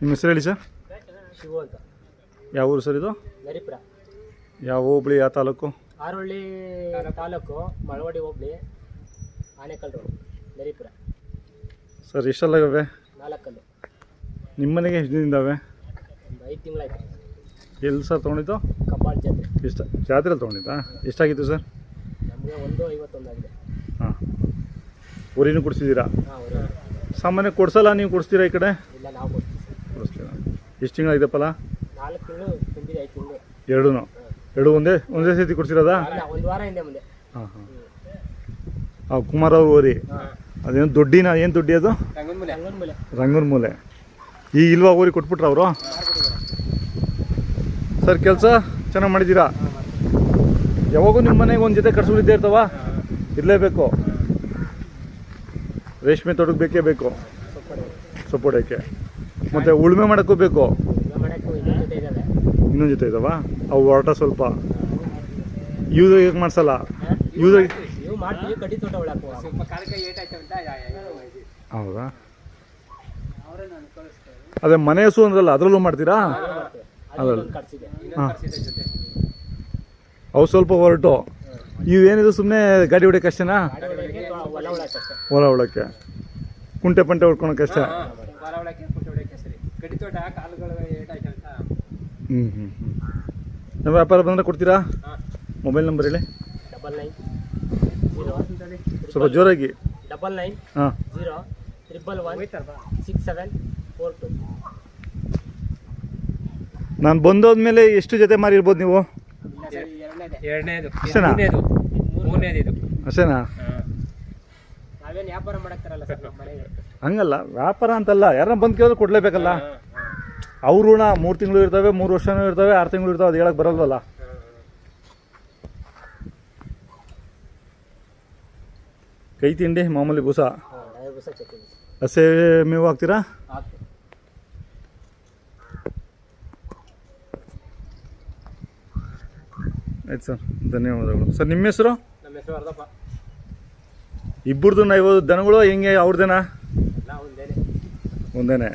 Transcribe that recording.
ನಿಮ್ಮ ಹೆಸರು ಹೇಳಿ ಸರ್? ಶಿವು ಅಂತ. ಯಾವ ಊರು ಸರ್ ಇದು? ನರಿಪುರ. ಯಾವ ಹೋಬಳಿ, ಯಾವ ತಾಲೂಕು? ಆರೋಳ್ಳಿ ತಾಲೂಕು, ಮಳವಡಿ ಹೋಬಳಿ, ಆನೇಕಲ್ ರೋಡ್, ನರಿಪುರ. ಸರ್ ಎಷ್ಟೆಲ್ಲ ಇವೆ? 4 ಕಲ್ಲು. ನಿಮ್ಮ ಮನೆಗೆ ಎಷ್ಟು ದಿನದಿಂದಾವೆ? ಒಂದು 5 ತಿಂಗಳಾಯ್ತು. ಎಲ್ಲಿ ಸರ್ ತೊಗೊಂಡಿದ್ದು? ಕಬ್ಬಾಳ ಜಾತ್ರೆ. ಎಷ್ಟು ಜಾತ್ರೆಯಲ್ಲಿ ತೊಗೊಂಡಿದ್ದಾ? ಎಷ್ಟಾಗಿತ್ತು ಸರ್? ನಮಗೆ 1.51 ಆಗಿದೆ. ಹಾಂ, ಊರಿನೂ ಕೊಡಿಸಿದ್ದೀರಾ? ಹಾಂ, ಸಾಮಾನ್ಯ ಕೊಡ್ಸಲ್ಲ, ನೀವು ಕೊಡಿಸ್ತೀರಾ ಈ ಕಡೆ? ಇಲ್ಲ, ನಾವು ಕೊಡ್ತೀವಿ ಸರ್. ಕೊಡಿಸ್ತೀರಾ? ಎಷ್ಟು ತಿಂಗಳಾಗಿದ್ದಪ್ಪಲ್ಲ? 4 ತಿಂಗಳು ತುಂಬಿದೆ, 5 ತಿಂಗಳು. ಎರಡು ಒಂದೇ ಸತಿ ಕೊಡ್ಸಿರೋದಾ? ಒಂದು ವಾರ ಹಿಂದೆ ಮುಂದೆ. ಹಾಂ ಹಾಂ. ಕುಮಾರ್ ಅವ್ರ ಊರಿ ಅದೇನು ದೊಡ್ಡಿನ, ಏನು ದೊಡ್ಡಿ ಅದು? ರಂಗನ ಮೂಲೆ. ಈಗ ಇಲ್ವಾ ಊರಿಗೆ ಕೊಟ್ಬಿಟ್ರ ಅವರು? ಸರ್ ಕೆಲಸ ಚೆನ್ನಾಗಿ ಮಾಡಿದ್ದೀರಾ? ಯಾವಾಗೂ ನಿಮ್ಮ ಮನೆಗೆ ಒಂದು ಜೊತೆ ಕಟ್ಸ್ಬಿಟ್ಟಿದ್ದೇ ಇರ್ತಾವ? ಇರಲೇಬೇಕು. ರೇಷ್ಮೆ ತೋಟಕ್ಕೆ ಬೇಕೇ ಬೇಕು, ಸೊಪ್ಪೊಡೆಯೋಕ್ಕೆ. ಮತ್ತು ಉಳುಮೆ ಮಾಡೋಕ್ಕೂ ಬೇಕು. ಇನ್ನೊಂದು ಜೊತೆ ಇದ್ದಾವ? ಅವು ಹೊರಟ ಸ್ವಲ್ಪ ಯೂಸ್ ಹೇಗೆ ಮಾಡಿಸಲ್ಲ? ಹೌದಾ? ಅದೇ ಮನೆ ಹಸು ಅಂದ್ರಲ್ಲ, ಅದರಲ್ಲೂ ಮಾಡ್ತೀರಾ? ಅದರಲ್ಲೂ ಹಾಂ. ಅವು ಸ್ವಲ್ಪ ಹೊರಟು ಇವೇನಿದು ಸುಮ್ಮನೆ ಗಾಡಿ ಹೊಡಿಯೋಕೆ ಅಷ್ಟೇನಾ? ಹೊಲ ಹೊಡೋಕ್ಕೆ, ಕುಂಟೆ ಪಂಟೆ ಹೊಡ್ಕೊಳಕ್ಕೆ ಅಷ್ಟೇ. ನಮ್ಮ ವ್ಯಾಪಾರ ಬಂದರೆ ಕೊಡ್ತೀರಾ? ಮೊಬೈಲ್ ನಂಬರ್ ಹೇಳಿ. 99 ಸ್ವಲ್ಪ ಜೋರಾಗಿ. 99 ಹಾಂ 0 111 6742. ನಾನು ಬಂದೋದ್ಮೇಲೆ ಎಷ್ಟು ಜೊತೆ ಮಾರಿರ್ಬೋದು ನೀವು? ಅಷ್ಟೇನಾ? ಅಷ್ಟೇನಾ? ನಾವೇನು ವ್ಯಾಪಾರ ಮಾಡಕ್ತಾರಲ್ಲ ಸರ್ ನಮ್ಮ ಮನೆಗೆ. ಹಂಗಲ್ಲ, ವ್ಯಾಪಾರ ಅಂತಲ್ಲ, ಯಾರನ್ನ ಬಂದು ಕೇಳಿದ್ರೆ ಕೊಡಲೇಬೇಕಲ್ಲ. ಅವ್ರ ಋಣ 3 ತಿಂಗಳು ಇರ್ತವೆ, 3 ವರ್ಷನೂ ಇರ್ತವೆ, 6 ತಿಂಗಳು ಇರ್ತವೆ, ಅದು ಹೇಳಕ್ಕೆ ಬರಲ್ವಲ್ಲ. ಕೈ ತಿಂಡಿ ಮಾಮೂಲಿ ಬೂಸ, ಹಸೆ ಮೇವು ಹಾಕ್ತೀರಾ? ಆಯ್ತು ಸರ್, ಧನ್ಯವಾದಗಳು ಸರ್. ನಿಮ್ಮ ಹೆಸರು? ನಮ್ಮ ಹೆಸರು ಅರ್ಧಪ್ಪ. ಇಬ್ಬರದು 50 ದನಗಳು ಹೆಂಗೆ? ಅವ್ರದ್ದೇನಾ? ಒಂದೇನೆ.